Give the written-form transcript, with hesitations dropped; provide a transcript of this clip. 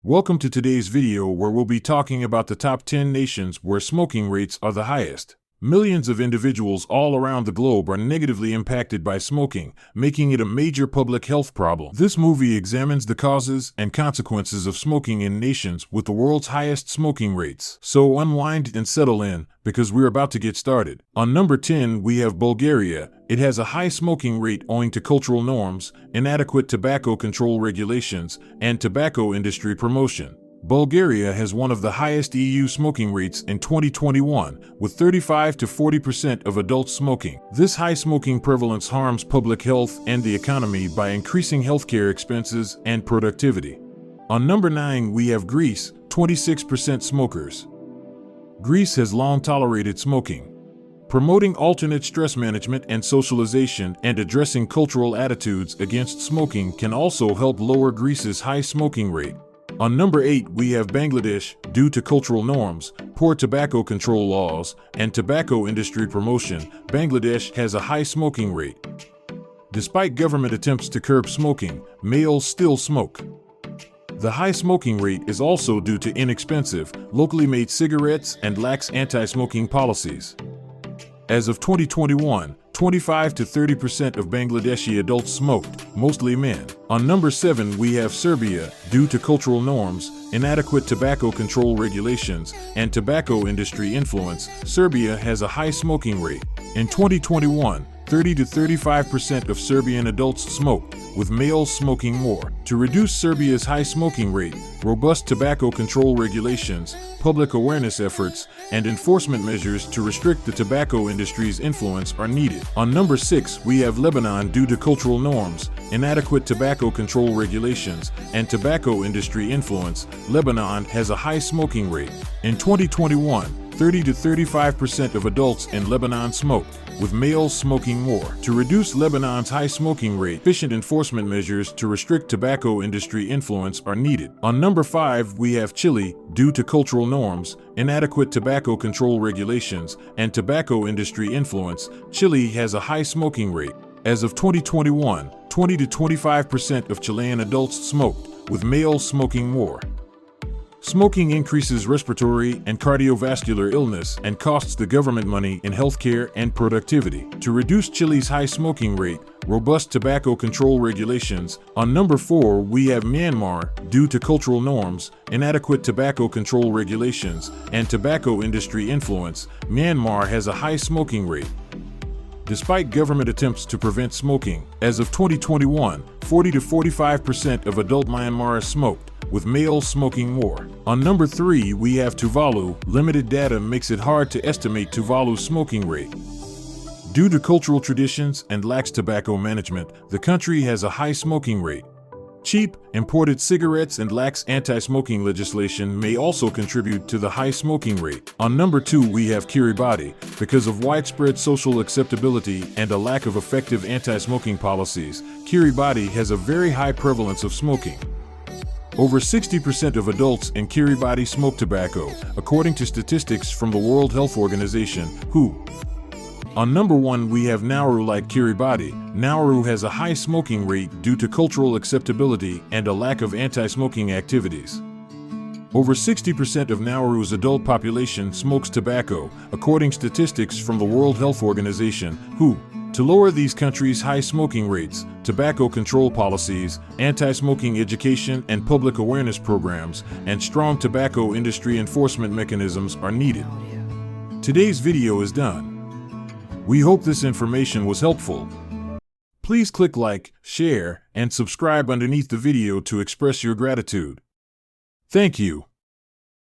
Welcome to today's video where we'll be talking about the top 10 nations where smoking rates are the highest. Millions of individuals all around the globe are negatively impacted by smoking, making it a major public health problem. This movie examines the causes and consequences of smoking in nations with the world's highest smoking rates. So unwind and settle in, because we're about to get started. On number 10, we have Bulgaria. It has a high smoking rate owing to cultural norms, inadequate tobacco control regulations, and tobacco industry promotion. Bulgaria has one of the highest EU smoking rates in 2021, with 35 to 40% of adults smoking. This high smoking prevalence harms public health and the economy by increasing healthcare expenses and productivity. On number 9, we have Greece, 26% smokers. Greece has long tolerated smoking. Promoting alternate stress management and socialization and addressing cultural attitudes against smoking can also help lower Greece's high smoking rate. On number 8, we have Bangladesh. Due to cultural norms, poor tobacco control laws, and tobacco industry promotion, Bangladesh has a high smoking rate. Despite government attempts to curb smoking, males still smoke. The high smoking rate is also due to inexpensive, locally made cigarettes and lax anti-smoking policies. As of 2021, 25 to 30% of Bangladeshi adults smoked, mostly men. On number 7, we have Serbia. Due to cultural norms, inadequate tobacco control regulations, and tobacco industry influence, Serbia has a high smoking rate. In 2021, 30 to 35% of Serbian adults smoked, with males smoking more. To reduce Serbia's high smoking rate, robust tobacco control regulations, public awareness efforts, and enforcement measures to restrict the tobacco industry's influence are needed. On number 6, we have Lebanon. Due to cultural norms, inadequate tobacco control regulations, and tobacco industry influence, Lebanon has a high smoking rate. In 2021, 30 to 35% of adults in Lebanon smoked, with males smoking more. To reduce Lebanon's high smoking rate, efficient enforcement measures to restrict tobacco industry influence are needed. On number 5, we have Chile. Due to cultural norms, inadequate tobacco control regulations, and tobacco industry influence, Chile has a high smoking rate. As of 2021, 20 to 25% of Chilean adults smoked, with males smoking more. Smoking increases respiratory and cardiovascular illness and costs the government money in healthcare and productivity. To reduce Chile's high smoking rate, robust tobacco control regulations. On number 4, we have Myanmar. Due to cultural norms, inadequate tobacco control regulations, and tobacco industry influence, Myanmar has a high smoking rate. Despite government attempts to prevent smoking, as of 2021, 40 to 45% of adult Myanmar smoked, with males smoking more. On number 3, we have Tuvalu. Limited data makes it hard to estimate Tuvalu's smoking rate. Due to cultural traditions and lax tobacco management, the country has a high smoking rate. Cheap, imported cigarettes and lax anti-smoking legislation may also contribute to the high smoking rate. On number 2, we have Kiribati. Because of widespread social acceptability and a lack of effective anti-smoking policies, Kiribati has a very high prevalence of smoking. Over 60% of adults in Kiribati smoke tobacco, according to statistics from the World Health Organization, WHO. On number 1, we have Nauru. Like Kiribati, Nauru has a high smoking rate due to cultural acceptability and a lack of anti-smoking activities. Over 60% of Nauru's adult population smokes tobacco, according to statistics from the World Health Organization, WHO. To lower these countries' high smoking rates, tobacco control policies, anti-smoking education and public awareness programs, and strong tobacco industry enforcement mechanisms are needed. Today's video is done. We hope this information was helpful. Please click like, share, and subscribe underneath the video to express your gratitude. Thank you.